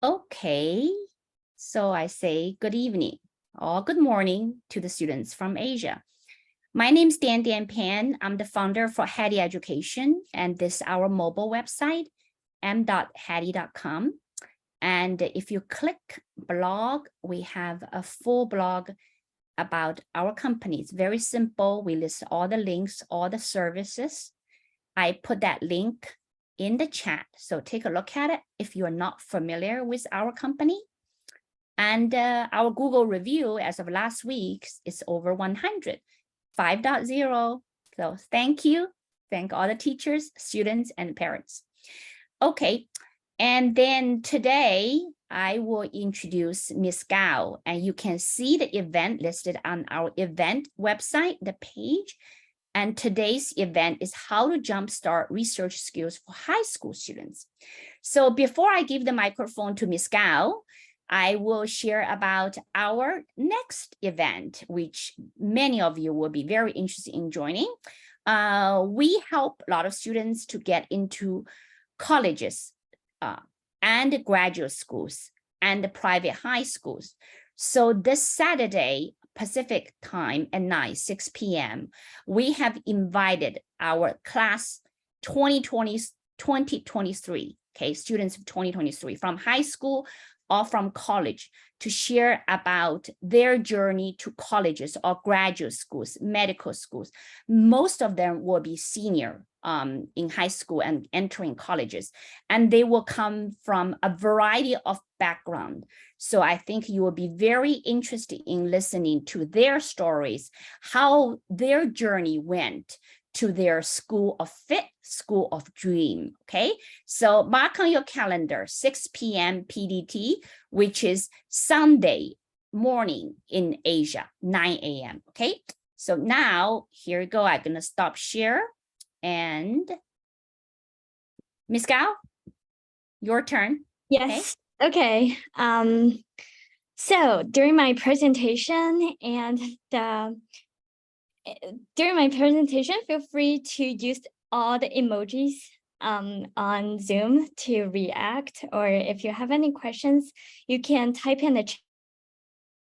Okay, so I say good evening or good morning to the students from Asia. My name is Dan Pan. I'm the founder for Haddee Education, and this is our mobile website, m.haddee.com. And if you click blog, we have a full blog about our company. It's very simple. We list all the links, all the services. I put that link in the chat. So take a look at it if you're not familiar with our company. And our Google review as of last week is over 100, 5.0. So thank you. Thank all the teachers, students, and parents. Okay, and then today I will introduce Ms. Gao, and you can see the event listed on our event website, the page. And today's event is how to jumpstart research skills for high school students. So before I give the microphone to Ms. Gao, I will share about our next event, which many of you will be very interested in joining. We help a lot of students to get into colleges and graduate schools and the private high schools. So this Saturday, Pacific time at night, 6 p.m., we have invited our class 2023, okay, students of 2023 from high school or from college to share about their journey to colleges or graduate schools, medical schools. Most of them will be senior in high school and entering colleges, and they will come from a variety of background. So I think you will be very interested in listening to their stories, how their journey went to their school of fit, school of dream, okay? So mark on your calendar, 6 p.m. PDT, which is Sunday morning in Asia, 9 a.m., okay? So now, here we go. I'm gonna stop share. And Ms. Gao, your turn. Yes. Okay. So during my presentation feel free to use all the emojis on Zoom to react, or if you have any questions, you can type in the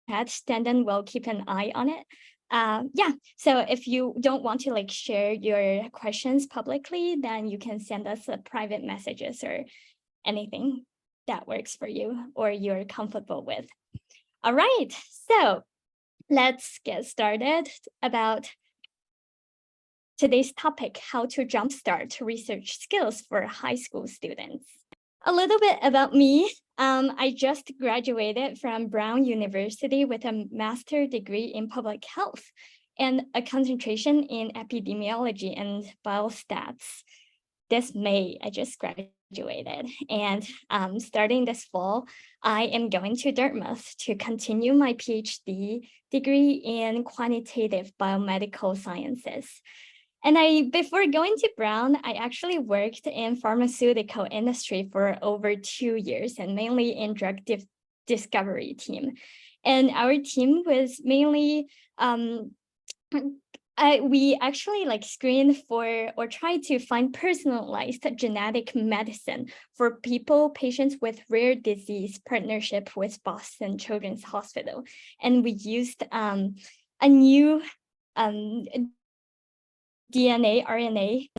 chat, and then we'll keep an eye on it. Yeah, so if you don't want to share your questions publicly, then you can send us a private messages or anything that works for you or you're comfortable with. All right, so let's get started about today's topic, how to jumpstart research skills for high school students. A little bit about me. I just graduated from Brown University with a master's degree in public health and a concentration in epidemiology and biostats. This May, I just graduated, and starting this fall, I am going to Dartmouth to continue my PhD degree in quantitative biomedical sciences. And before going to Brown, I actually worked in pharmaceutical industry for over 2 years, and mainly in drug discovery team. And our team was mainly we actually screen for or try to find personalized genetic medicine for patients with rare disease, partnership with Boston Children's Hospital. And we used a new DNA, RNA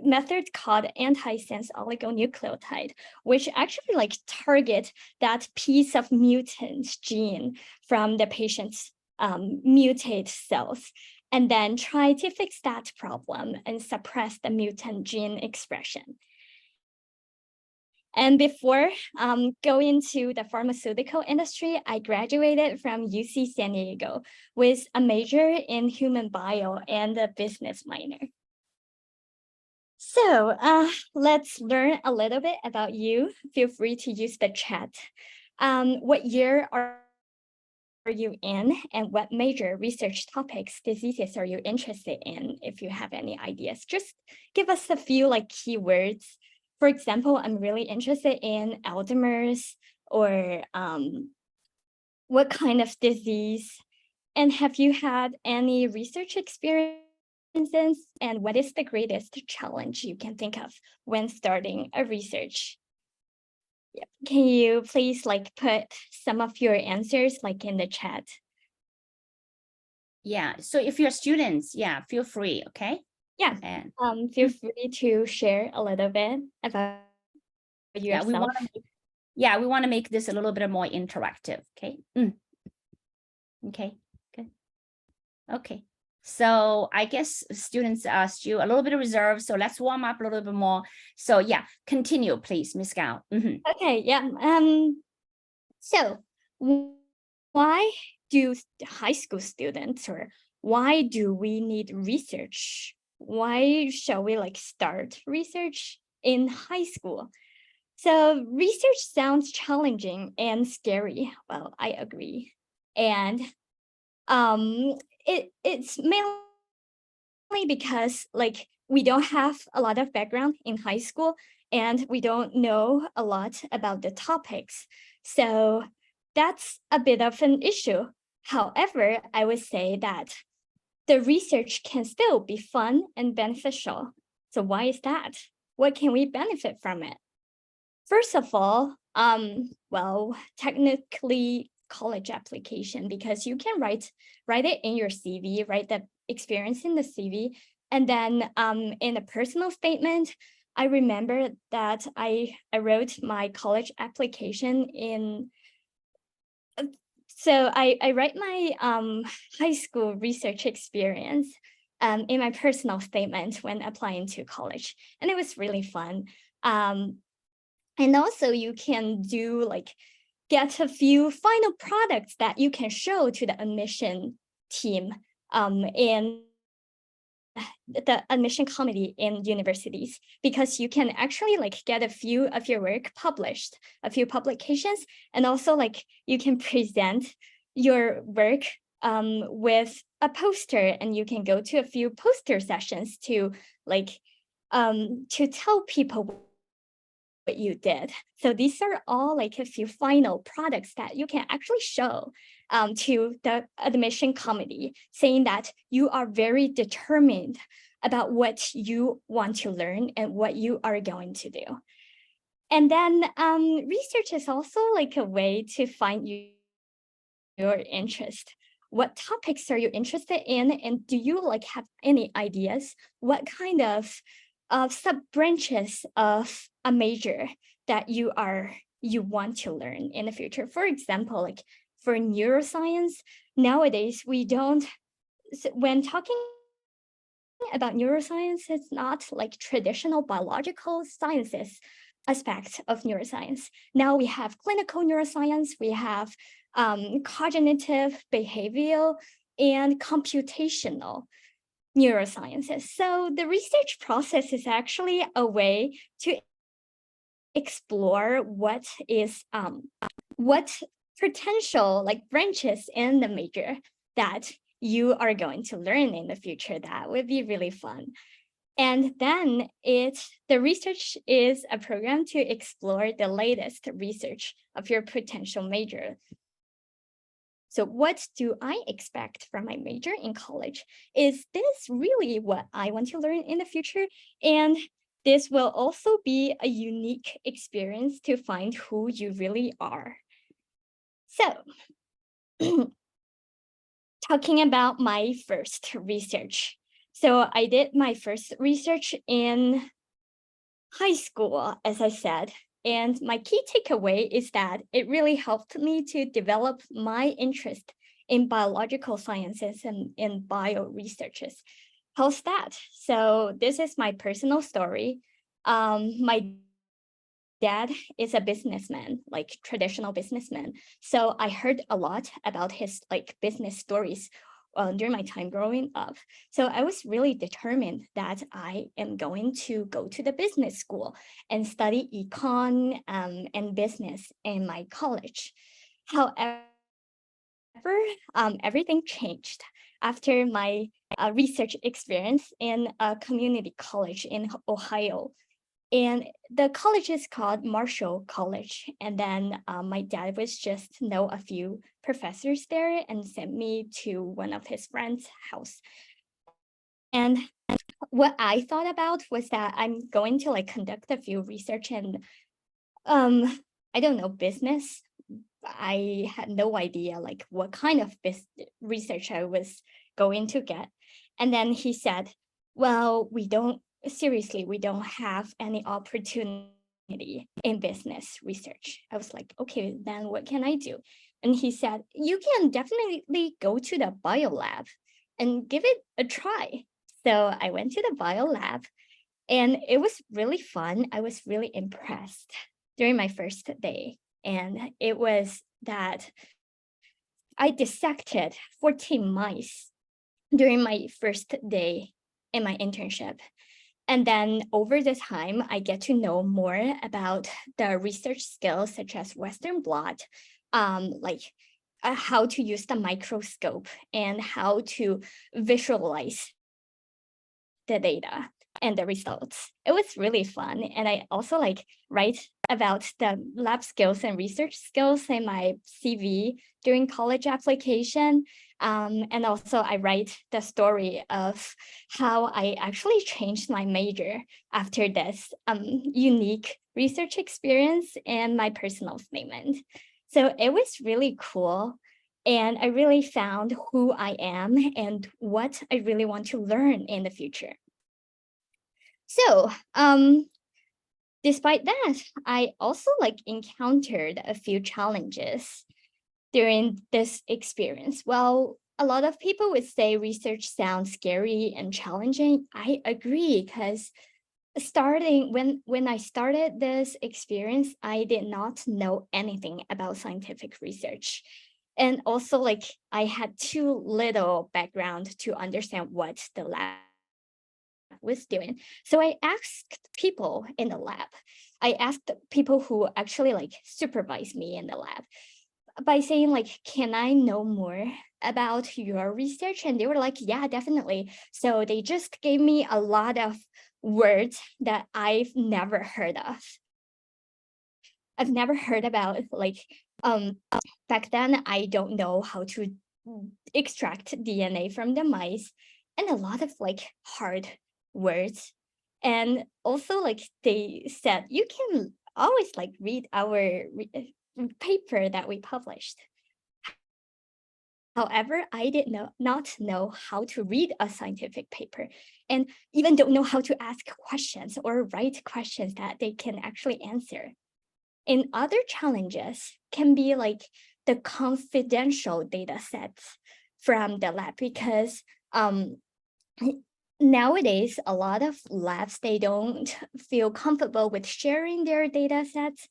method called antisense oligonucleotide, which actually target that piece of mutant gene from the patient's mutate cells, and then try to fix that problem and suppress the mutant gene expression. And before going to the pharmaceutical industry, I graduated from UC San Diego with a major in human bio and a business minor. So let's learn a little bit about you. Feel free to use the chat. What year are you in, and what major research topics, diseases are you interested in? If you have any ideas, just give us a few keywords. For example, I'm really interested in Alzheimer's, or what kind of disease, and have you had any research experiences, and what is the greatest challenge you can think of when starting a research? Yep. Can you please like put some of your answers like in the chat? Yeah, so if you're students, yeah, feel free, okay? Yeah. And Feel free to share a little bit about yeah, we yourself. want to make this a little bit more interactive, okay? Okay, good. Okay. So I guess students are still a little bit reserved, so let's warm up a little bit more. So yeah, continue, please, Miss Gao. Okay, yeah. So why do high school students, or why do we need research? Why shall we like start research in high school? So research sounds challenging and scary. Well, I agree. And it's mainly because like we don't have a lot of background in high school and we don't know a lot about the topics. So that's a bit of an issue. However, I would say that the research can still be fun and beneficial. So why is that? What can we benefit from it? First of all, well, technically college application, because you can write it in your CV, write the experience in the CV, and then in a personal statement. I remember that I wrote my college application in. So I write my high school research experience in my personal statement when applying to college, and it was really fun. Um, and also you can do like get a few final products that you can show to the admission team in the admission committee in universities, because you can actually like get a few of your work published, a few publications, and also like you can present your work with a poster, and you can go to a few poster sessions to like to tell people what you did. So these are all like a few final products that you can actually show to the admission committee, saying that you are very determined about what you want to learn and what you are going to do. And then research is also like a way to find your interest. What topics are you interested in? And do you like have any ideas? What kind of sub branches of a major that you want to learn in the future? For example, like for neuroscience, nowadays we don't, when talking about neuroscience, it's not like traditional biological sciences aspects of neuroscience. Now we have clinical neuroscience, we have cognitive, behavioral, and computational neurosciences. So the research process is actually a way to explore what potential like branches in the major that you are going to learn in the future. That would be really fun. And then the research is a program to explore the latest research of your potential major. So what do I expect from my major in college? Is this really what I want to learn in the future? And this will also be a unique experience to find who you really are. So talking about my first research. So I did my first research in high school, as I said. And my key takeaway is that it really helped me to develop my interest in biological sciences and in bio researches. How's that? So this is my personal story. My dad is a businessman, like traditional businessman. So I heard a lot about his like business stories during my time growing up. So I was really determined that I am going to go to the business school and study econ and business in my college. However, everything changed after my research experience in a community college in Ohio. And the college is called Marshall College. And then my dad was just know a few professors there and sent me to one of his friends' house. And what I thought about was that I'm going to like conduct a few research and I don't know, business. I had no idea like what kind of research I was going to get. And then he said, well, we don't have any opportunity in business research. I was like, okay, then what can I do? And he said, you can definitely go to the bio lab and give it a try. So I went to the bio lab and it was really fun. I was really impressed during my first day. And it was that I dissected 14 mice during my first day in my internship. And then over the time, I get to know more about the research skills such as Western blot, how to use the microscope and how to visualize the data and the results. It was really fun. And I also write about the lab skills and research skills in my CV during college application. And also I write the story of how I actually changed my major after this unique research experience and my personal statement. So it was really cool. And I really found who I am and what I really want to learn in the future. So, despite that, I also encountered a few challenges during this experience. Well, a lot of people would say research sounds scary and challenging. I agree, because starting when I started this experience, I did not know anything about scientific research. And also I had too little background to understand what the lab was doing. So I asked people in the lab. I asked people who actually supervise me in the lab by saying can I know more about your research? And they were like, yeah, definitely. So they just gave me a lot of words that I've never heard of. I've never heard about back then I don't know how to extract DNA from the mice, and a lot of hard words. And also they said you can always read our paper that we published. However, I did not know how to read a scientific paper, and even don't know how to ask questions or write questions that they can actually answer. And other challenges can be the confidential data sets from the lab, because nowadays a lot of labs, they don't feel comfortable with sharing their data sets.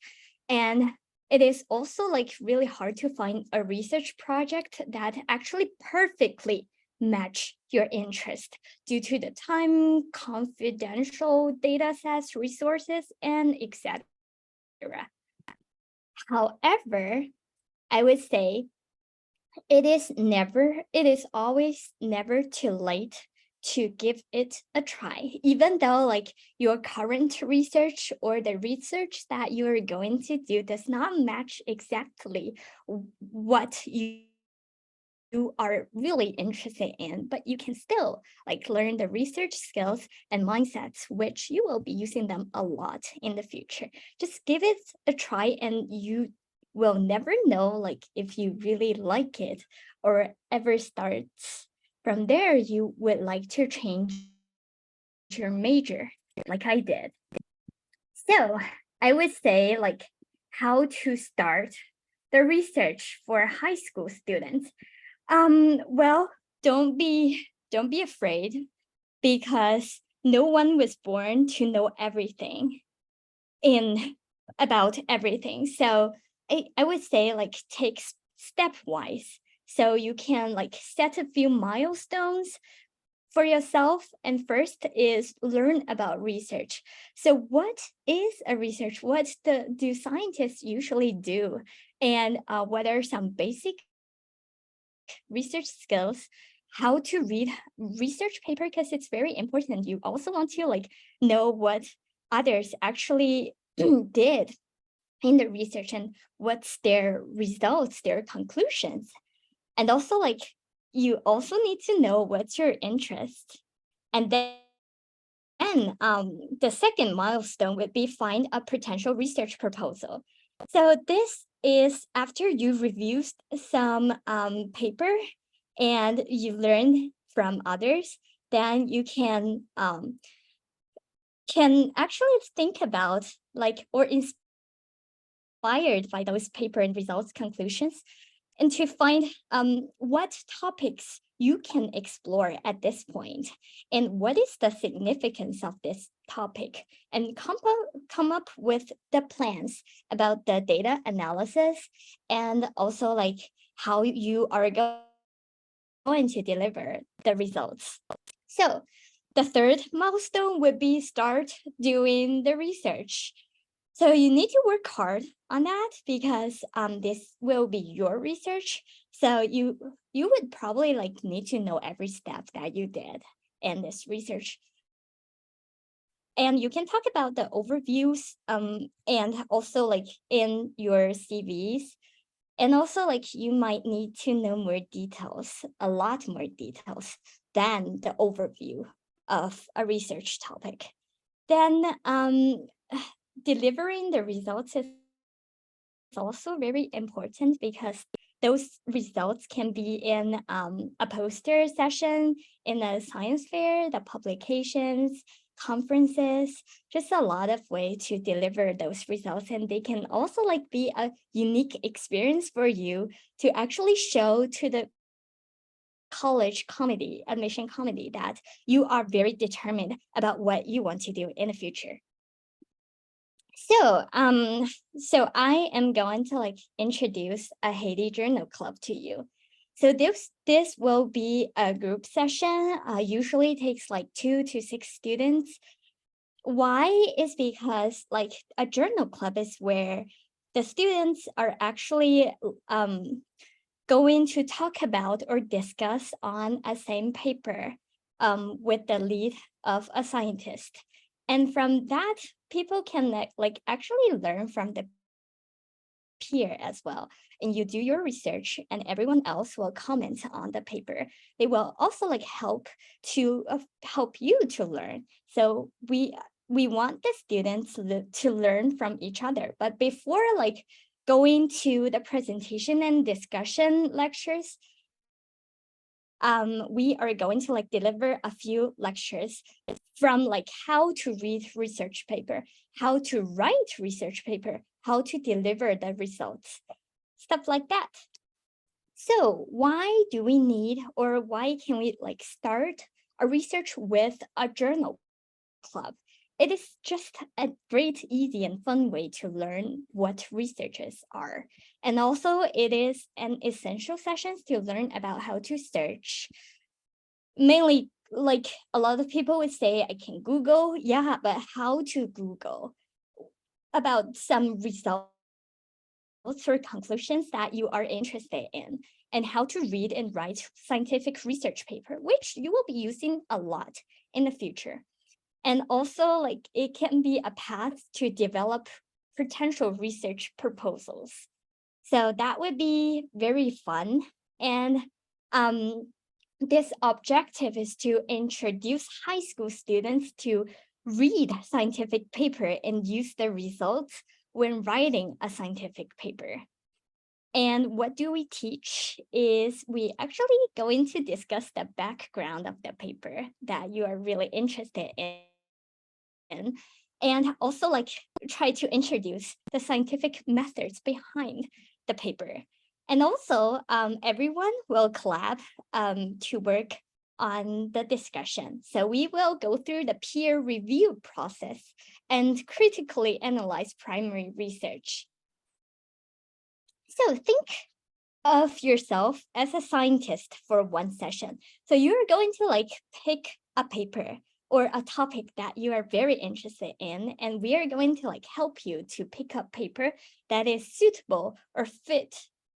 And it is also really hard to find a research project that actually perfectly match your interest due to the time, confidential data sets, resources, and etc. However, I would say it is always never too late to give it a try, even though your current research or the research that you are going to do does not match exactly what you are really interested in, but you can still learn the research skills and mindsets, which you will be using them a lot in the future. Just give it a try, and you will never know if you really like it or ever starts. From there, you would like to change your major like I did. So I would say how to start the research for high school students. Well, don't be afraid, because no one was born to know everything about everything. So I would say take stepwise. So you can set a few milestones for yourself. And first is learn about research. So what is a research? What do scientists usually do? And what are some basic research skills, how to read research paper, because it's very important. You also want to know what others actually did in the research and what's their results, their conclusions. And also you also need to know what's your interest. And then the second milestone would be find a potential research proposal. So this is after you reviewed some paper and you learned from others, then you can actually think about like or inspired by those paper and results conclusions and to find what topics you can explore at this point and what is the significance of this topic and come up with the plans about the data analysis and also like how you are going to deliver the results. So the third milestone would be start doing the research. So you need to work hard on that because this will be your research. So you would probably like need to know every step that you did in this research. And you can talk about the overviews and also like in your CVs. And also like you might need to know more details, a lot more details than the overview of a research topic. Then delivering the results is also very important because those results can be in a poster session, in a science fair, the publications, conferences, just a lot of way to deliver those results. And they can also like be a unique experience for you to actually show to the college committee, admission committee, that you are very determined about what you want to do in the future. So, so I am going to like introduce a Haddee Journal Club to you. So this will be a group session. Usually takes like 2 to 6 students. Why is because like a journal club is where the students are actually going to talk about or discuss on a same paper with the lead of a scientist. And from that, people can like actually learn from the peer as well. And you do your research and everyone else will comment on the paper. They will also like help you to learn. So we want the students to learn from each other. But before like going to the presentation and discussion lectures, we are going to like deliver a few lectures from like how to read research paper, how to write research paper, how to deliver the results, stuff like that. So why do we need, or why can we like start a research with a journal club? It is just a great, easy, and fun way to learn what researchers are. And also it is an essential session to learn about how to search. Mainly, like a lot of people would say, I can Google, yeah, but how to Google about some results or conclusions that you are interested in, and how to read and write scientific research paper, which you will be using a lot in the future. And also like it can be a path to develop potential research proposals. So that would be very fun. And this objective is to introduce high school students to read scientific paper and use the results when writing a scientific paper. And what do we teach is we actually going to discuss the background of the paper that you are really interested in. And also like try to introduce the scientific methods behind the paper. And also everyone will collab to work on the discussion. So we will go through the peer review process and critically analyze primary research. So think of yourself as a scientist for one session. So you're going to like pick a paper or a topic that you are very interested in, and we are going to like help you to pick up paper that is suitable or fit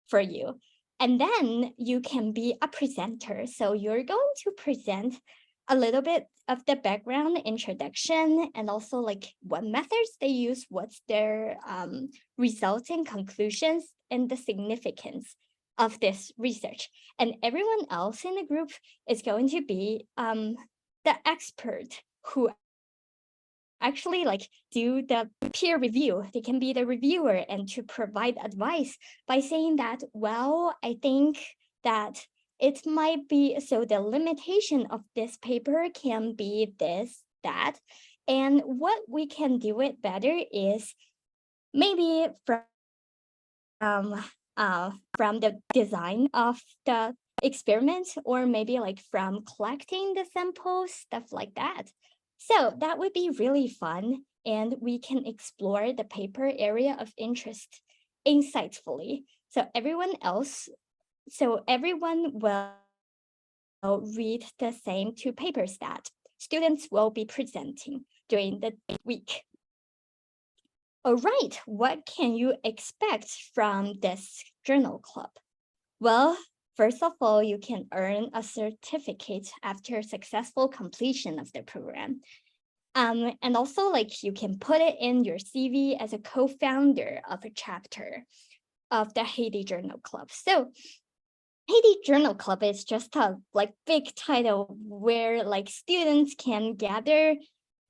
for you. And then you can be a presenter. So you're going to present a little bit of the background introduction and also like what methods they use, what's their results and conclusions, and the significance of this research. And everyone else in the group is going to be the expert who actually like do the peer review. They can be the reviewer and to provide advice by saying that, well, I think that it might be, so the limitation of this paper can be this, that, and what we can do it better is maybe from the design of the experiment, or maybe like from collecting the samples, stuff like that. So that would be really fun, and we can explore the paper area of interest insightfully. So everyone will read the same two papers that students will be presenting during the week. All right, what can you expect from this journal club? Well, first of all, you can earn a certificate after successful completion of the program. And also, like, you can put it in your CV as a co-founder of a chapter of the Haddee Journal Club. So Haddee Journal Club is just a like big title where like students can gather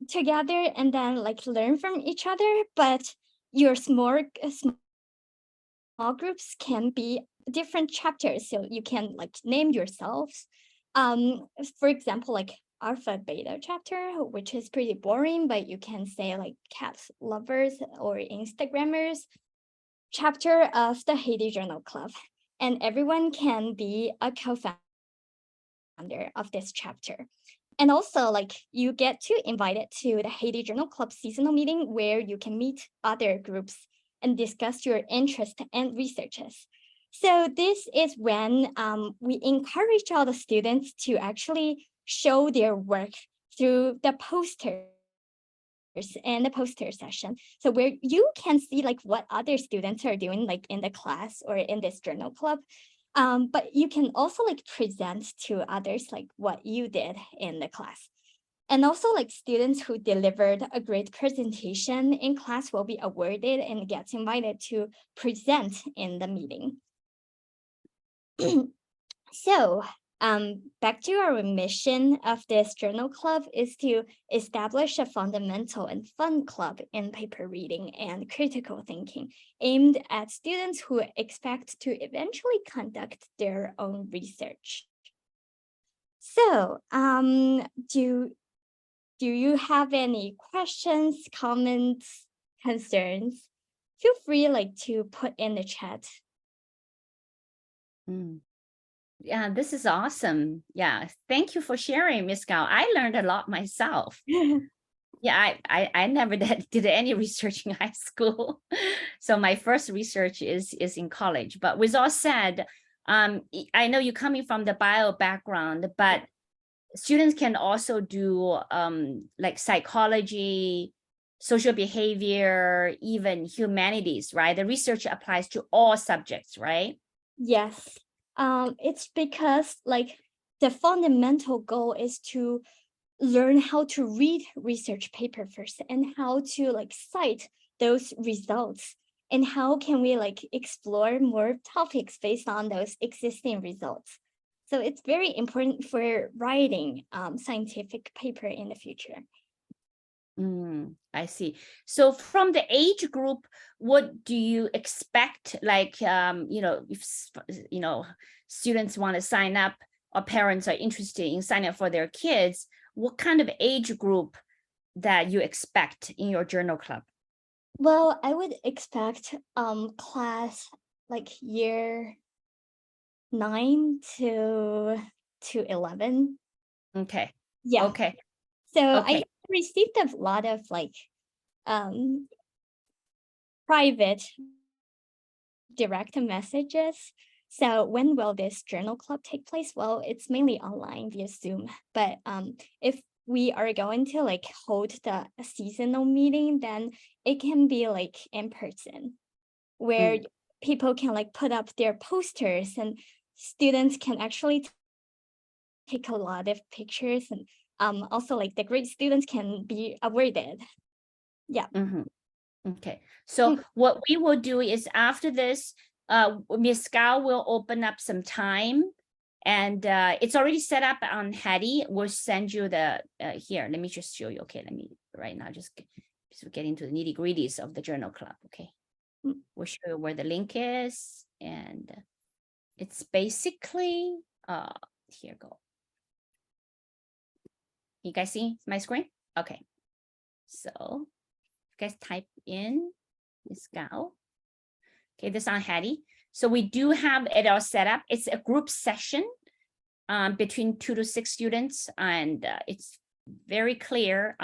together and then like learn from each other, but your small groups can be different chapters, so you can like name yourselves. For example, like alpha beta chapter, which is pretty boring, but you can say like cat lovers or Instagrammers chapter of the Haddee Journal Club, and everyone can be a co-founder of this chapter. And also, like, you get to invited to the Haddee Journal Club seasonal meeting where you can meet other groups and discuss your interests and researches. So this is when we encourage all the students to actually show their work through the posters and the poster session. So where you can see like what other students are doing like in the class or in this journal club. But you can also like present to others like what you did in the class. And also like students who delivered a great presentation in class will be awarded and gets invited to present in the meeting. So back to our mission of this journal club is to establish a fundamental and fun club in paper reading and critical thinking aimed at students who expect to eventually conduct their own research. So do you have any questions, comments, concerns? Feel free like to put in the chat. Yeah, this is awesome. Yeah, thank you for sharing, Miss Gao. I learned a lot myself. Yeah, I never did any research in high school. So my first research is in college. But with all said, I know you're coming from the bio background, but students can also do like psychology, social behavior, even humanities, right? The research applies to all subjects, right? Yes. It's because like the fundamental goal is to learn how to read research paper first and how to like cite those results, and how can we like explore more topics based on those existing results. So it's very important for writing scientific paper in the future. I see. So from the age group, what do you expect? Like, if students want to sign up or parents are interested in signing up for their kids, what kind of age group that you expect in your journal club? Well, I would expect class like year 9 to 11. Okay. Yeah. Okay. So Okay. I received a lot of like private direct messages. So when will this journal club take place? Well, it's mainly online via Zoom. But if we are going to like hold the seasonal meeting, then it can be like in person, where people can like put up their posters and students can actually take a lot of pictures, and also like the great students can be awarded. Yeah. Okay. So what we will do is after this, Ms. Gao will open up some time And it's already set up on Haddee. We'll send you the, here, let me just show you. Okay, let me, right now, just get into the nitty gritties of the journal club, okay? We'll show you where the link is. And it's basically, here go. You guys see my screen? Okay. So you guys type in this gal. Okay, this on Haddee. So we do have it all set up. It's a group session between 2 to 6 students, and it's very clear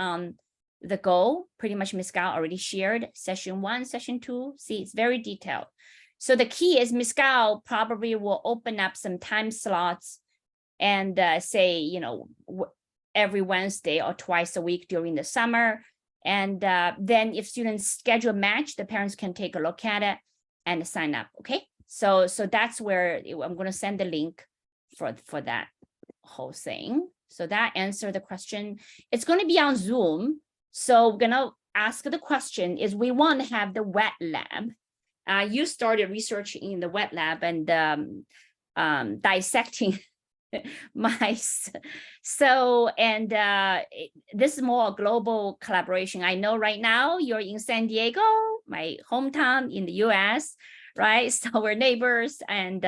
the goal. Pretty much Ms. Gao already shared session 1, session 2. See, it's very detailed. So the key is Ms. Gao probably will open up some time slots and say, you know, every Wednesday or twice a week during the summer. And then if students schedule match, the parents can take a look at it and sign up, okay? So that's where I'm gonna send the link for that whole thing. So that answered the question. It's gonna be on Zoom. So we're gonna ask the question is we want to have the wet lab. You started research in the wet lab and dissecting mice. So, and this is more a global collaboration. I know right now you're in San Diego, my hometown in the US, right? So we're neighbors, and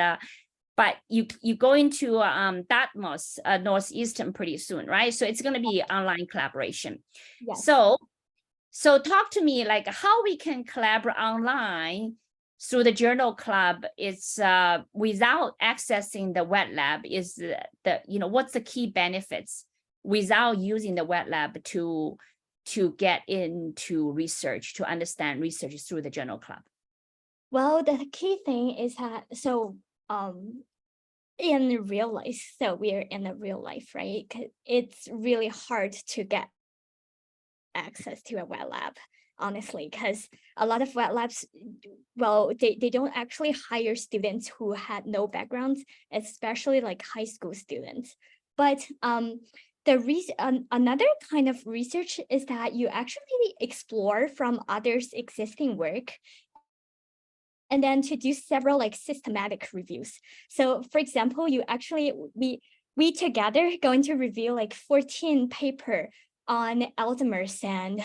but you go into Dartmouth, Northeastern pretty soon, right? So it's going to be online collaboration. Yes. So talk to me like how we can collaborate online through the journal club. It's without accessing the wet lab is the you know, what's the key benefits without using the wet lab to get into research, to understand research through the journal club? Well, the key thing is that, so in real life, so we're in a real life, right? 'Cause it's really hard to get access to a wet lab, honestly, because a lot of wet labs, well, they don't actually hire students who had no backgrounds, especially like high school students. But another kind of research is that you actually explore from others' existing work, and then to do several like systematic reviews. So for example, you actually, we together going to review like 14 paper on Alzheimer's and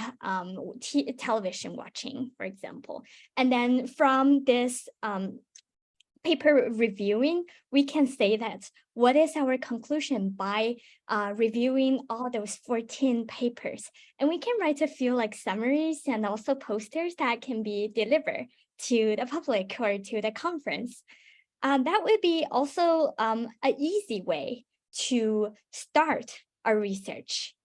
television watching, for example. And then from this paper reviewing, we can say that what is our conclusion by reviewing all those 14 papers. And we can write a few like summaries and also posters that can be delivered to the public or to the conference. That would be also an easy way to start our research.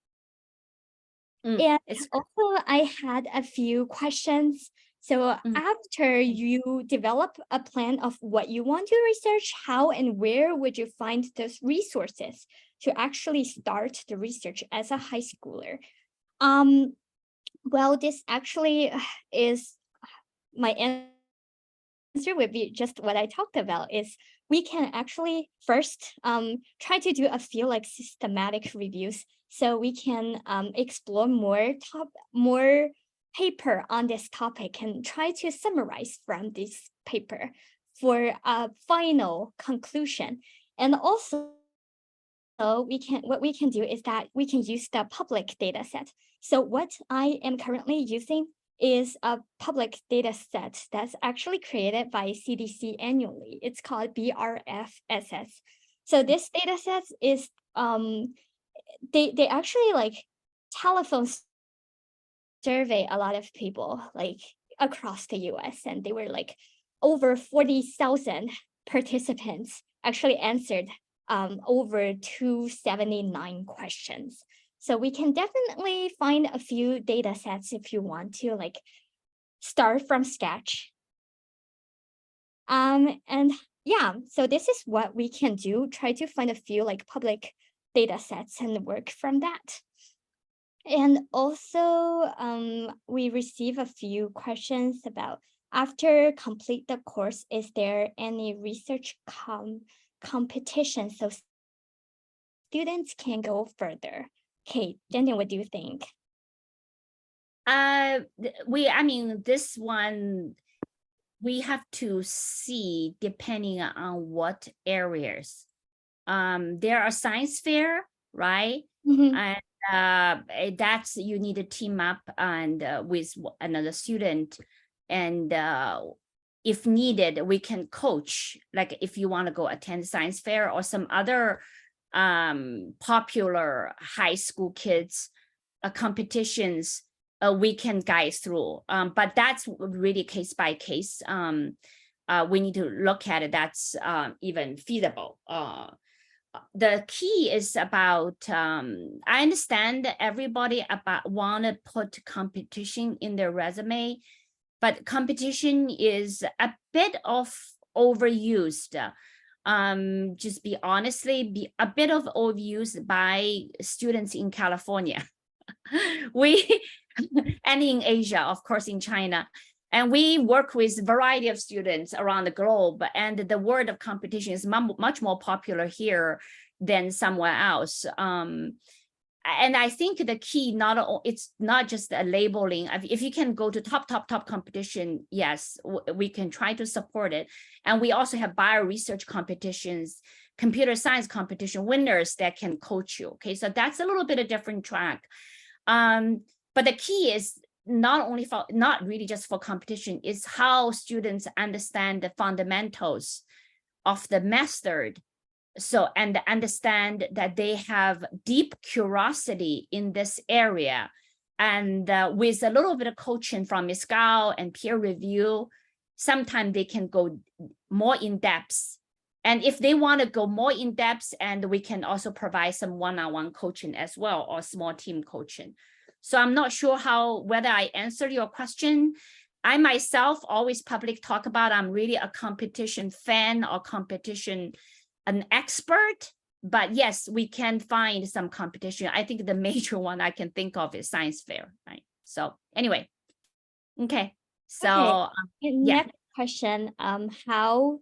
And also I had a few questions. So after you develop a plan of what you want to research, how and where would you find those resources to actually start the research as a high schooler? Well, this actually is my answer would be just what I talked about, is we can actually first try to do a few like systematic reviews, so we can explore more paper on this topic and try to summarize from this paper for a final conclusion. And also what we can do is that we can use the public data set. So what I am currently using is a public data set that's actually created by CDC annually. It's called BRFSS. So this data set is they actually like telephone survey a lot of people like across the US, and they were like over 40,000 participants actually answered over 279 questions. So we can definitely find a few data sets if you want to like start from scratch. And yeah, so this is what we can do. Try to find a few like public data sets and work from that. And also we receive a few questions about, after complete the course, is there any research competition so students can go further? Okay, Daniel, what do you think? I mean, this one, we have to see depending on what areas there are science fair, right? Mhm. And that's, you need to team up and with another student, and if needed, we can coach. Like if you want to go attend science fair or some other popular high school kids competitions, we can guide through. But that's really case by case. We need to look at it. That's even feasible. The key is about, I understand that everybody about want to put competition in their resume, but competition is a bit of overused. Just be honestly, be a bit of overused by students in California. We and in Asia, of course, in China. And we work with a variety of students around the globe, and the word of competition is much more popular here than somewhere else. And I think the key, it's not just a labeling. If you can go to top competition, yes, we can try to support it. And we also have bio research competitions, computer science competition winners that can coach you. Okay, so that's a little bit of different track. But the key is not really just for competition, is how students understand the fundamentals of the method. So, and understand that they have deep curiosity in this area. And with a little bit of coaching from Ms. Gao and peer review, sometimes they can go more in depth. And if they want to go more in depth, and we can also provide some one-on-one coaching as well, or small team coaching. So I'm not sure whether I answered your question. I myself always public talk about, I'm really a competition fan or an expert, but yes, we can find some competition. I think the major one I can think of is science fair, right? So anyway, okay. So yeah. Next question, how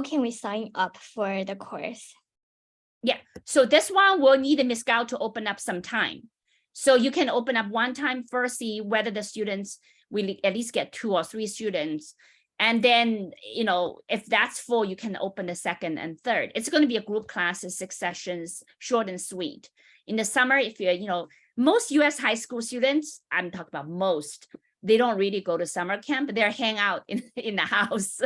can we sign up for the course? Yeah, so this one will need Ms. Gao to open up some time. So you can open up one time first, see whether the students will at least get 2 or 3 students. And then, if that's full, you can open the second and third. It's going to be a group classes, 6 sessions, short and sweet. In the summer, if you're, most US high school students, I'm talking about most, they don't really go to summer camp. They're hang out in the house,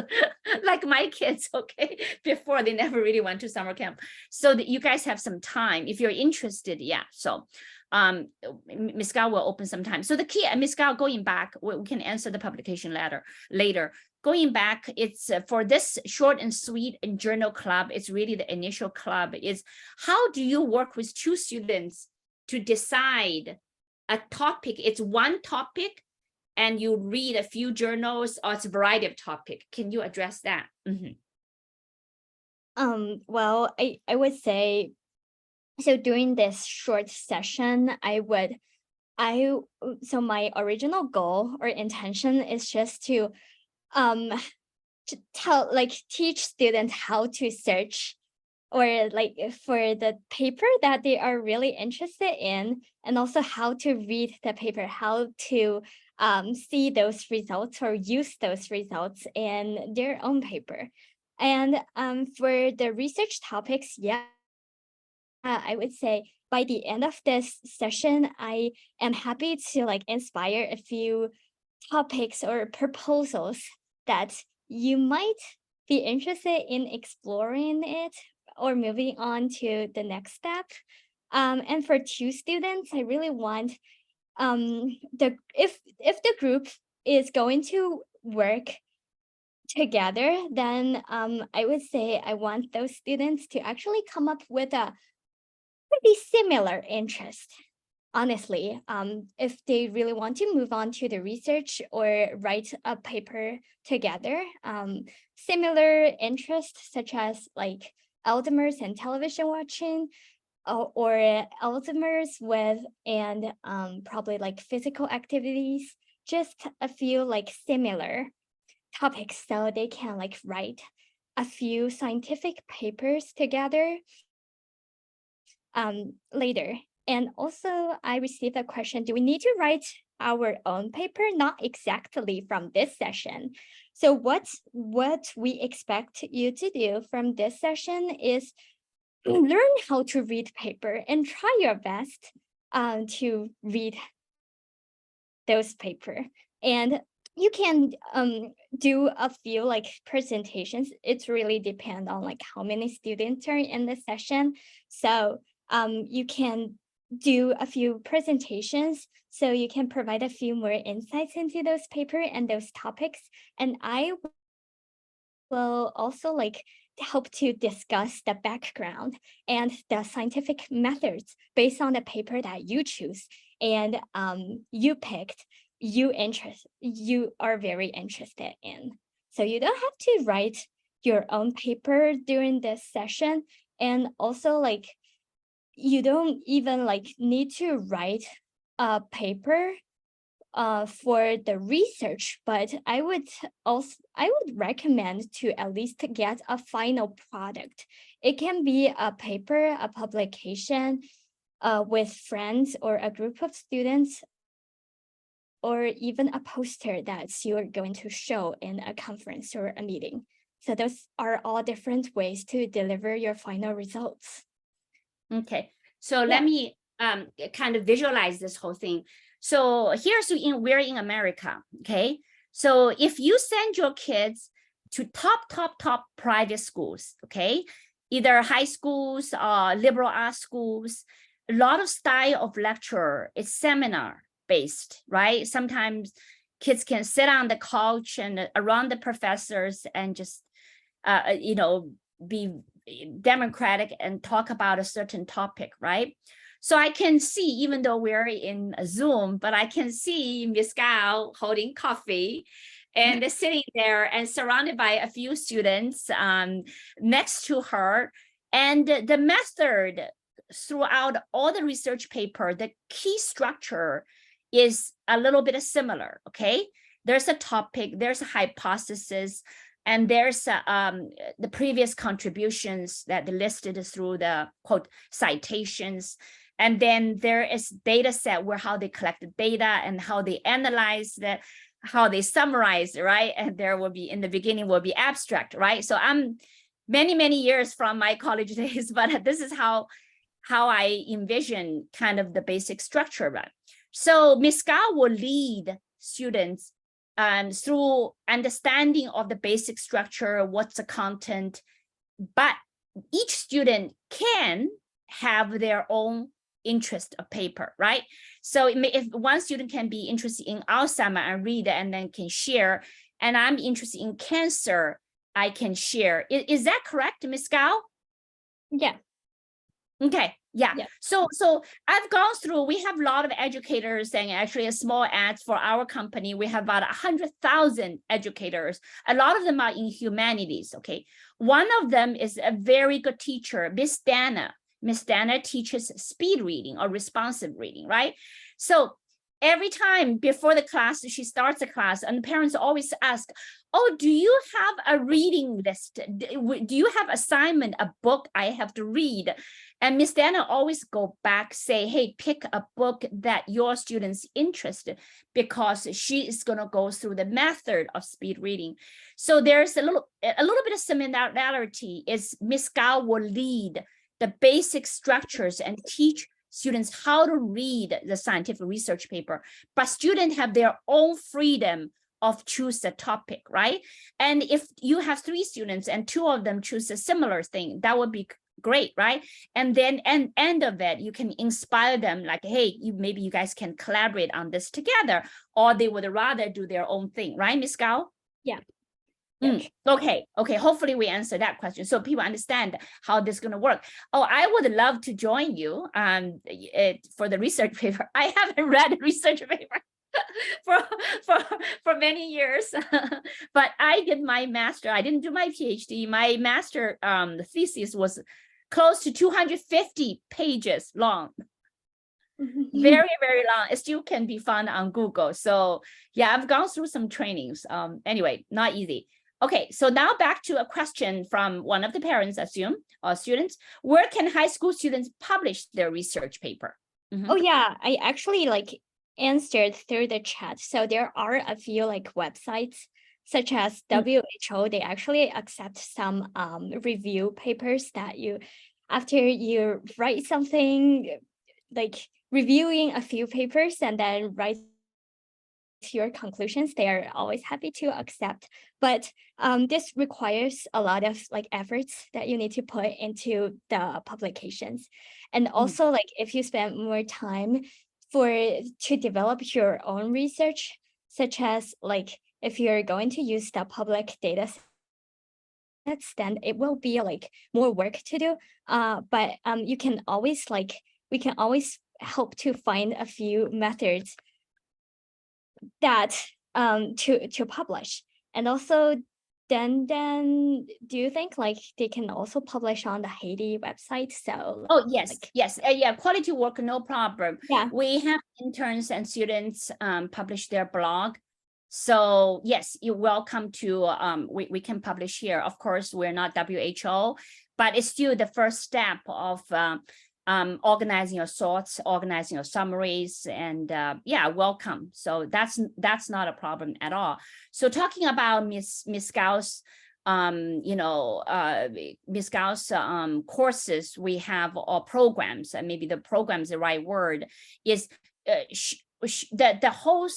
like my kids, okay? Before, they never really went to summer camp. So that you guys have some time. If you're interested, yeah. So Ms. Gao will open some time. So the key, Ms. Gao, going back, we can answer the publication letter later. Going back, it's for this short and sweet and journal club, it's really the initial club, is how do you work with 2 students to decide a topic? It's one topic, and you read a few journals, or it's a variety of topic. Can you address that? Mm-hmm. Well, I would say, so during this short session, so my original goal or intention is just to teach students how to search, or like for the paper that they are really interested in, and also how to read the paper, how to see those results or use those results in their own paper. And for the research topics, yeah, I would say by the end of this session, I am happy to inspire a few topics or proposals that you might be interested in exploring it or moving on to the next step. And for 2 students, I really want if the group is going to work together, then I would say I want those students to actually come up with a pretty similar interest. Honestly, if they really want to move on to the research or write a paper together, similar interests such as like Alzheimer's and television watching, or Alzheimer's and probably like physical activities, just a few similar topics, so they can write a few scientific papers together later. And also, I received a question, do we need to write our own paper? Not exactly from this session. So what we expect you to do from this session is learn how to read paper and try your best to read those paper. And you can do a few like presentations. It's really depend on like how many students are in the session. So you can do a few presentations so you can provide a few more insights into those paper and those topics. And I will also like help to discuss the background and the scientific methods based on the paper that you choose and you picked, you are very interested in. So you don't have to write your own paper during this session. And also like you don't even like need to write a paper for the research, but I would recommend to at least get a final product. It can be a paper, a publication with friends or a group of students, or even a poster that you're going to show in a conference or a meeting. So those are all different ways to deliver your final results. Okay, so let me kind of visualize this whole thing. So we're in America, okay? So if you send your kids to top private schools, okay, either high schools or liberal arts schools, a lot of style of lecture is seminar based, right? Sometimes kids can sit on the couch and around the professors and just, be democratic and talk about a certain topic, right? So I can see, even though we're in a Zoom, but I can see Ms. Gao holding coffee and sitting there and surrounded by a few students next to her. And the method throughout all the research paper, the key structure is a little bit similar, okay? There's a topic, there's a hypothesis, and there's the previous contributions that listed through the quote citations. And then there is data set where how they collect the data and how they analyze that, how they summarize, right? And there will be, in the beginning will be abstract, right? So I'm many years from my college days, but this is how I envision kind of the basic structure, right? So Ms. Gao will lead students through understanding of the basic structure, what's the content, but each student can have their own interest of paper, right? So if one student can be interested in Alzheimer and read and then can share, and I'm interested in cancer, I can share. Is that correct, Ms. Gao? Yeah. Okay, yeah. So I've gone through, we have a lot of educators, and actually a small ads for our company. We have about 100,000 educators. A lot of them are in humanities, okay? One of them is a very good teacher, Miss Dana. Miss Dana teaches speed reading or responsive reading, right? So every time before the class, she starts the class, and parents always ask, oh, do you have a reading list? Do you have assignment, a book I have to read? And Miss Dana always go back, say, hey, pick a book that your student's interested, because she is gonna go through the method of speed reading. So there's a little bit of similarity is Miss Gao will lead the basic structures and teach students how to read the scientific research paper, but students have their own freedom of choose the topic, right? And if you have 3 students and 2 of them choose a similar thing, that would be great, right? And then end of it, you can inspire them like, hey, maybe you guys can collaborate on this together, or they would rather do their own thing, right, Ms. Gao? Yeah. Okay, hopefully we answer that question so people understand how this is going to work. Oh, I would love to join you for the research paper. I haven't read a research paper for many years, but I did my master. I didn't do my PhD. My master thesis was close to 250 pages long. Very long. It still can be found on Google. So yeah, I've gone through some trainings. Anyway, not easy. Okay, so now back to a question from one of the parents, assume, or students. Where can high school students publish their research paper? Oh yeah, I actually like answered through the chat. So there are a few like websites such as WHO. They actually accept some review papers that you after you write something, like reviewing a few papers and then write your conclusions, they are always happy to accept. But this requires a lot of like efforts that you need to put into the publications. And also like if you spend more time to develop your own research, such as like if you're going to use the public data sets, then it will be like more work to do. But you can always we can always help to find a few methods that to publish. And also then do you think like they can also publish on the Haddee website? So Oh, yes, yes. Yeah, quality work, no problem. yeah. We have interns and students publish their blog. So yes, you're welcome to, we can publish here. Of course, we're not WHO, but it's still the first step of organizing your thoughts, organizing your summaries, and yeah, welcome. So that's not a problem at all. So talking about Miss Gao's Miss Gao's courses, we have or programs, and maybe the program is the right word, is the whole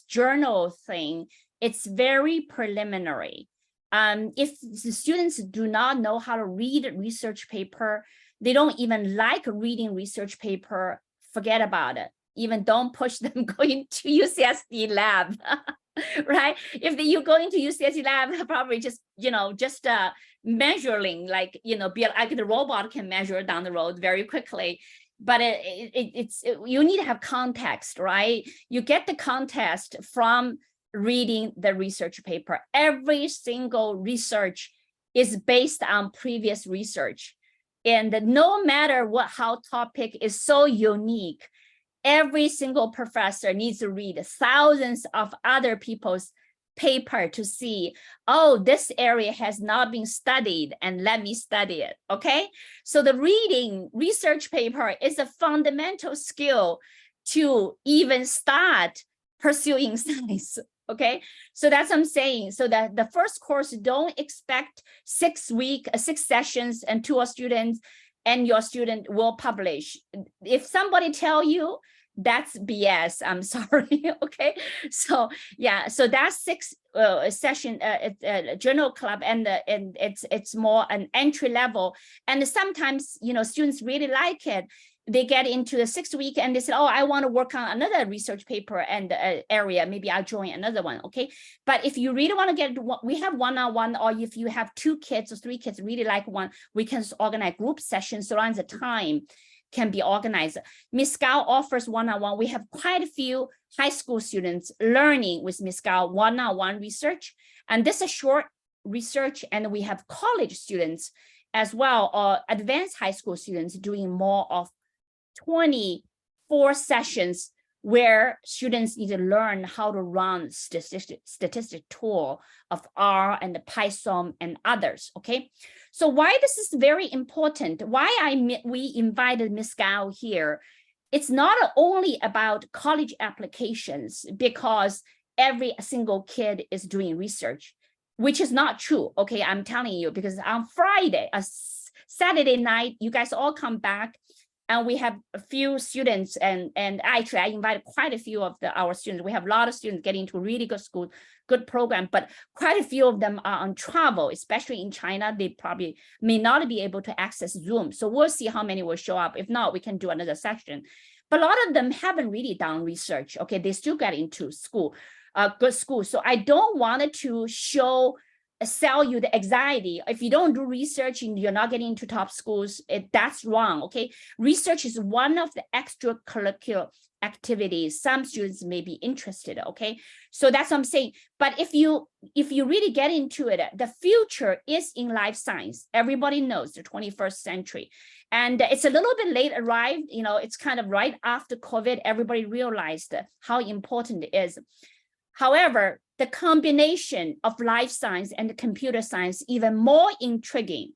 journal thing. It's very preliminary. If the students do not know how to read a research paper, they don't even like reading research paper, forget about it. Even don't push them going to UCSD lab. Right? If you go into UCSD lab, probably just measuring, like be like the robot can measure down the road very quickly. But you need to have context, right? You get the context from reading the research paper. Every single research is based on previous research, and no matter how topic is so unique, every single professor needs to read thousands of other people's paper to see, oh, this area has not been studied, and let me study it. Okay, so the reading research paper is a fundamental skill to even start pursuing science. Okay, so that's what I'm saying. So that the first course, don't expect 6 sessions and 2 students and your student will publish. If somebody tell you, that's BS. I'm sorry. Okay, so yeah, so that's 6 session journal club, and it's more an entry level. And sometimes students really like it. They get into the 6th week and they say, oh, I want to work on another research paper and area. Maybe I'll join another one. Okay. But if you really want to get, we have one-on-one, or if you have 2 kids or 3 kids really like one, we can organize group sessions so long as the time can be organized. Ms. Gao offers one-on-one. We have quite a few high school students learning with Ms. Gao one-on-one research. And this is short research. And we have college students as well, or advanced high school students doing more of 24 sessions where students need to learn how to run statistic tool of R and Python and others. Okay, so why this is very important, why we invited Ms. Gao here, it's not only about college applications, because every single kid is doing research, which is not true. Okay, I'm telling you, because on Friday, Saturday night, you guys all come back, and we have a few students, and actually I invited quite a few of our students. We have a lot of students getting into really good school, good program, but quite a few of them are on travel, especially in China. They probably may not be able to access Zoom. So we'll see how many will show up. If not, we can do another session. But a lot of them haven't really done research. Okay, they still get into school, good school. So I don't want to sell you the anxiety. If you don't do research and you're not getting into top schools, that's wrong. Okay, research is one of the extracurricular activities some students may be interested. Okay, so that's what I'm saying. But if you really get into it, the future is in life science. Everybody knows the 21st century, and it's a little bit late arrived. It's kind of right after COVID. Everybody realized how important it is. However, the combination of life science and computer science even more intriguing,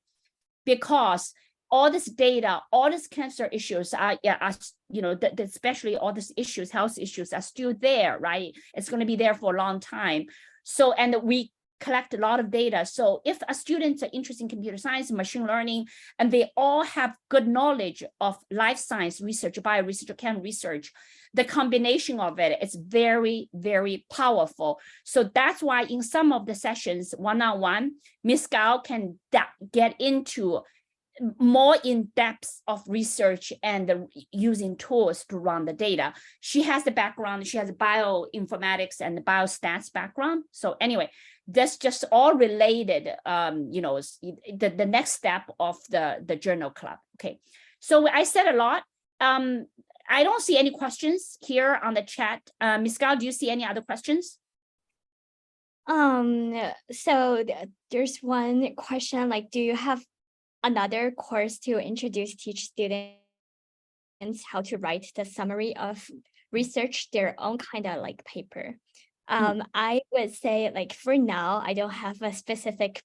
because all this data, all these cancer issues are especially all these issues, health issues are still there, right? It's going to be there for a long time. So, and we collect a lot of data. So if a student are interested in computer science, machine learning, and they all have good knowledge of life science research, bio research, or chem research, the combination of it is very, very powerful. So that's why in some of the sessions, one-on-one, Ms. Gao can get into more in depth of research and using tools to run the data. She has the background, she has bioinformatics and the biostats background. So anyway, that's just all related, the next step of the journal club. Okay, so I said a lot. I don't see any questions here on the chat. Ms. Gao, do you see any other questions? So there's one question, like, do you have another course to teach students how to write the summary of research, their own kind of like paper? I would say, like, for now, I don't have a specific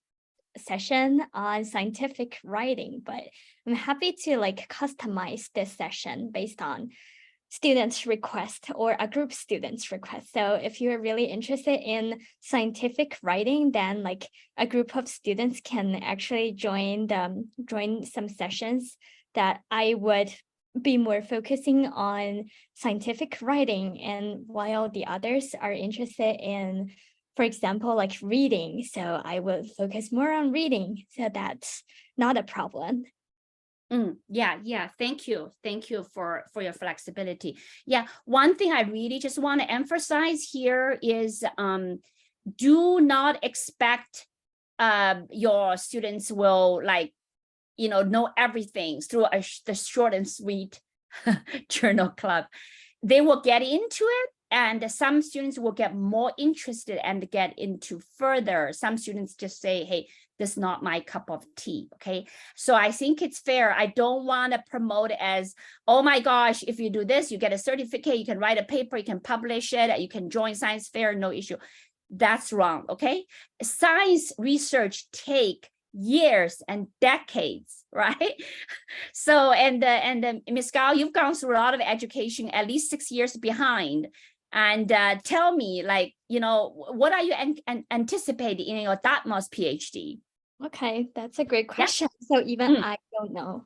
session on scientific writing, but I'm happy to like customize this session based on students' request or a group students' request. So if you're really interested in scientific writing, then like a group of students can actually join some sessions that I would be more focusing on scientific writing, and while the others are interested in, for example, like reading, so I will focus more on reading. So that's not a problem. Yeah. Thank you for your flexibility. Yeah, one thing I really just want to emphasize here is do not expect your students will like know everything through the short and sweet journal club. They will get into it, and some students will get more interested and get into further. Some students just say, hey, this is not my cup of tea. Okay, so I think it's fair. I don't want to promote as, oh my gosh, if you do this, you get a certificate, you can write a paper, you can publish it, you can join science fair, no issue. That's wrong. Okay, science research take years and decades, right? So and Ms. Gao, you've gone through a lot of education, at least 6 years behind. And tell me, like, what are you anticipating in your Dartmouth PhD? Okay, that's a great question. So even I don't know.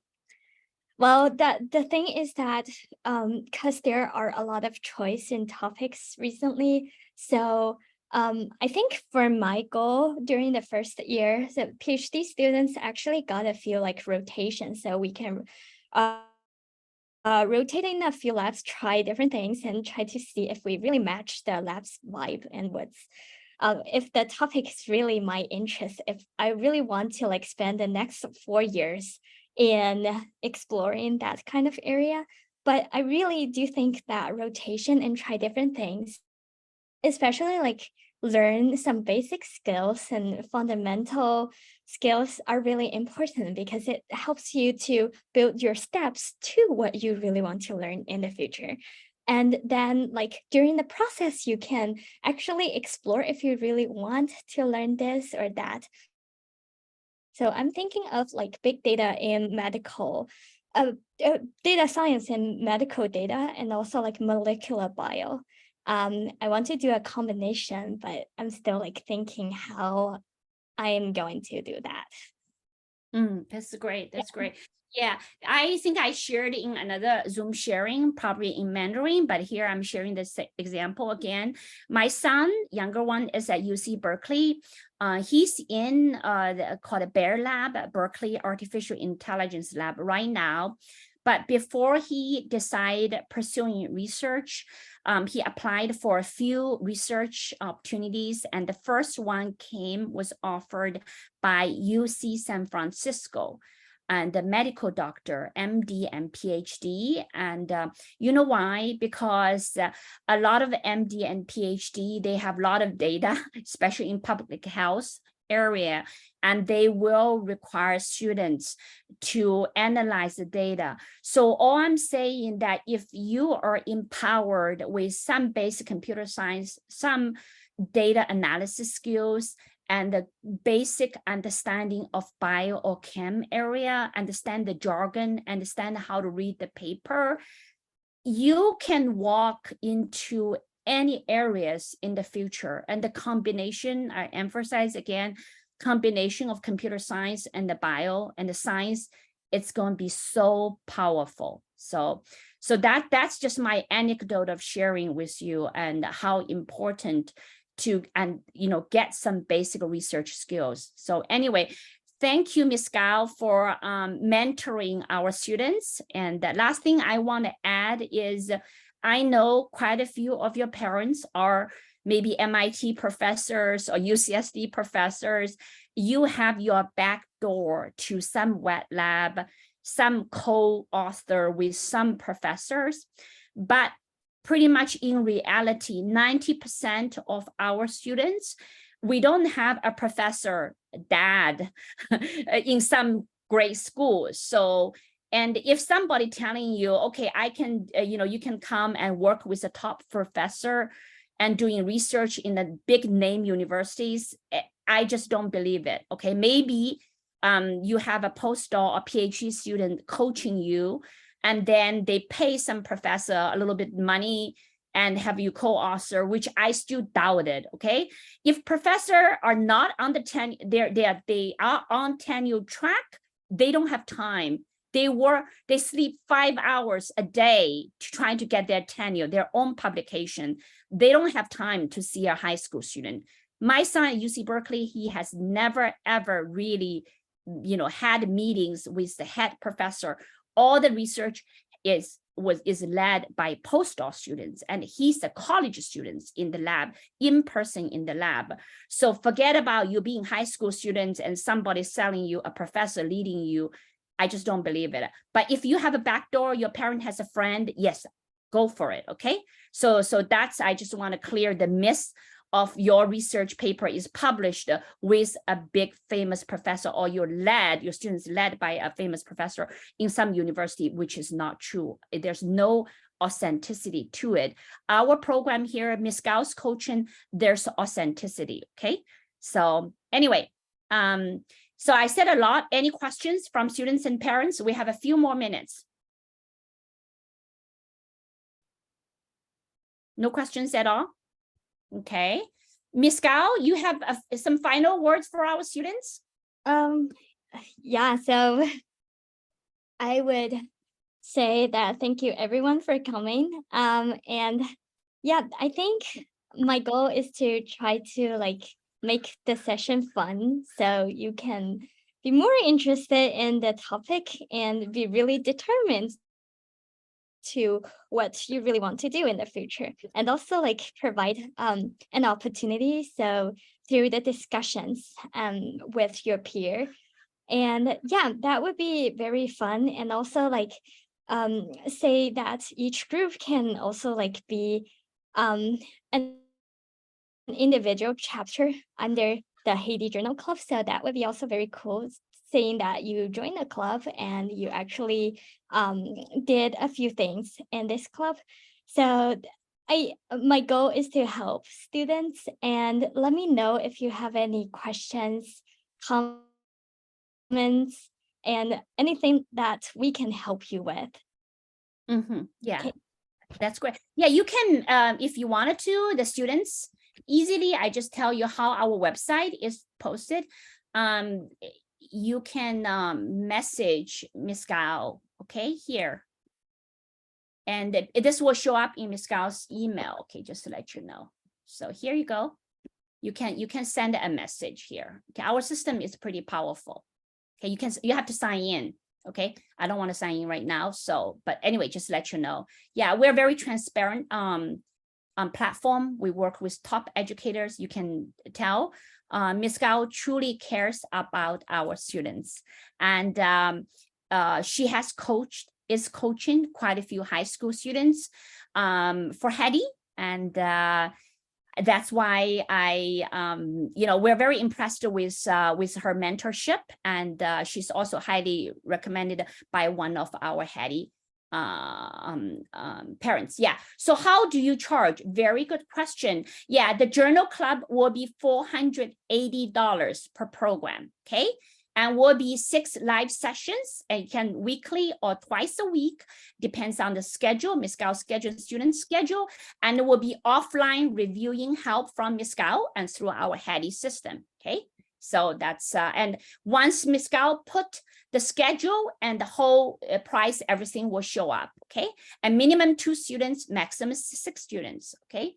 Well, the thing is that because there are a lot of choice in topics recently, so I think for my goal during the first year, the PhD students actually got a few like rotations, so we can rotate in a few labs, try different things, and try to see if we really match the lab's vibe and what's if the topic is really my interest, if I really want to like spend the next 4 years in exploring that kind of area. But I really do think that rotation and try different things, especially like learn some basic skills and fundamental skills, are really important because it helps you to build your steps to what you really want to learn in the future. And then like during the process, you can actually explore if you really want to learn this or that. So I'm thinking of like big data in medical, data science and medical data, and also like molecular bio. I want to do a combination, but I'm still like thinking how I am going to do that. That's great. That's great. Yeah, I think I shared in another Zoom sharing, probably in Mandarin, but here I'm sharing this example again. My son, younger one, is at UC Berkeley. He's in called a Bear Lab at Berkeley Artificial Intelligence Lab right now. But before he decided pursuing research, he applied for a few research opportunities, and the first one was offered by UC San Francisco, and the medical doctor, MD and PhD. And you know why? Because a lot of MD and PhD, they have a lot of data, especially in public health area, and they will require students to analyze the data. So all I'm saying that if you are empowered with some basic computer science, some data analysis skills, and the basic understanding of bio or chem area, understand the jargon, understand how to read the paper, you can walk into any areas in the future. And the combination, I emphasize again, combination of computer science and the bio and the science, it's going to be so powerful. So that's just my anecdote of sharing with you and how important to, and get some basic research skills. So anyway, thank you, Ms. Gao, for mentoring our students. And the last thing I want to add is, I know quite a few of your parents are maybe MIT professors or UCSD professors. You have your back door to some wet lab, some co-author with some professors, but pretty much in reality, 90% of our students, we don't have a professor dad in some great school. So, and if somebody telling you, okay, I can, you can come and work with a top professor and doing research in the big name universities, I just don't believe it. Okay, maybe you have a postdoc or PhD student coaching you, and then they pay some professor a little bit money and have you co-author, which I still doubt it. Okay, if professor are not on the they are on tenure track, they don't have time. They sleep 5 hours a day trying to get their tenure, their own publication. They don't have time to see a high school student. My son at UC Berkeley, he has never ever really, had meetings with the head professor. All the research is led by postdoc students, and he's the college students in the lab, in person in the lab. So forget about you being high school students and somebody selling you, a professor leading you. I just don't believe it. But if you have a backdoor, your parent has a friend, yes, go for it. Okay. So that's, I just want to clear the myth of your research paper is published with a big famous professor, or your students led by a famous professor in some university, which is not true. There's no authenticity to it. Our program here, Ms. Gao's coaching, there's authenticity. Okay. So anyway, so I said a lot. Any questions from students and parents? We have a few more minutes. No questions at all? Okay. Ms. Gao, you have some final words for our students? Yeah, so I would say that thank you everyone for coming. And yeah, I think my goal is to try to make the session fun so you can be more interested in the topic and be really determined to what you really want to do in the future, and also provide an opportunity so through the discussions with your peer. And yeah, that would be very fun. And also say that each group can also be an individual chapter under the Haddee Journal Club. So that would be also very cool, saying that you joined the club and you actually did a few things in this club. So my goal is to help students, and let me know if you have any questions, comments, and anything that we can help you with. Yeah, okay. That's great. Yeah, you can, if you wanted to, the students easily, I just tell you how our website is posted. You can message Ms. Gao, okay, here. And this will show up in Ms. Gao's email, okay, just to let you know. So here you go. You can send a message here. Okay, our system is pretty powerful. Okay, you have to sign in. Okay, I don't want to sign in right now. So, but anyway, just to let you know. Yeah, we're very transparent platform. We work with top educators. You can tell Ms. Gao truly cares about our students, and she is coaching quite a few high school students for Haddee, and that's why we're very impressed with her mentorship, and she's also highly recommended by one of our Haddee parents. Yeah. So how do you charge? Very good question. Yeah, the journal club will be $480 per program. Okay. and will be 6 live sessions, and you can weekly or twice a week, depends on the schedule, Ms. Gao's schedule and student schedule, and it will be offline reviewing help from Ms. Gao and through our Haddee system, okay? So that's, and once Ms. Gao put the schedule and the whole price, everything will show up, okay? And minimum 2 students, maximum 6 students, okay?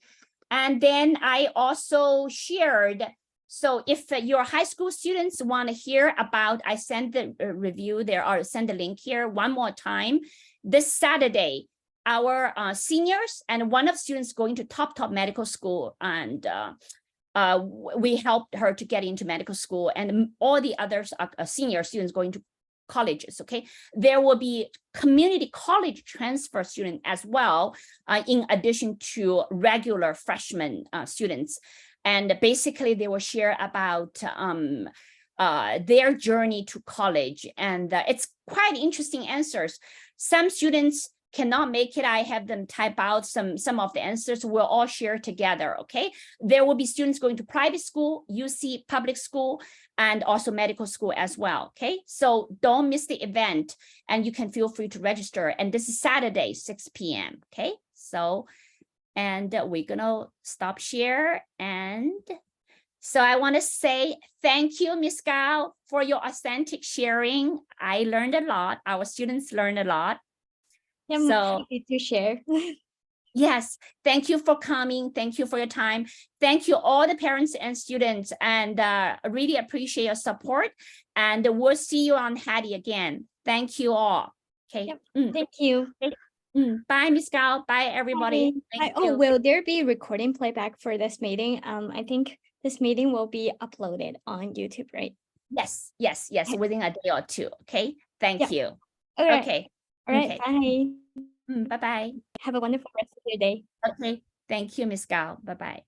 And then I also shared, so if your high school students want to hear about, I sent the review there, or send the link here one more time. This Saturday, our seniors and one of the students going to top medical school, and we helped her to get into medical school, and all the others are senior students going to colleges, okay? There will be community college transfer student as well, in addition to regular freshman students. And basically they will share about their journey to college. And it's quite interesting answers. Some students cannot make it. I have them type out some of the answers. We'll all share together, okay? There will be students going to private school, UC public school, and also medical school as well, okay? So don't miss the event, and you can feel free to register. And this is Saturday, 6 p.m., okay? So, and we're gonna stop share. And so I wanna say thank you, Ms. Gao, for your authentic sharing. I learned a lot. Our students learned a lot. I'm So happy to share. yes, thank you for coming. Thank you for your time. Thank you all the parents and students, and really appreciate your support. And we'll see you on Haddee again. Thank you all. Okay. Yep. Thank you. Bye, Ms. Gao. Bye, everybody. Bye. Thank you. Will there be recording playback for this meeting? I think this meeting will be uploaded on YouTube, right? Yes, within a day or two. Okay. Thank you. All right. Okay. All right. Okay. Bye. Bye-bye. Have a wonderful rest of your day. Okay. Thank you, Ms. Gao. Bye-bye.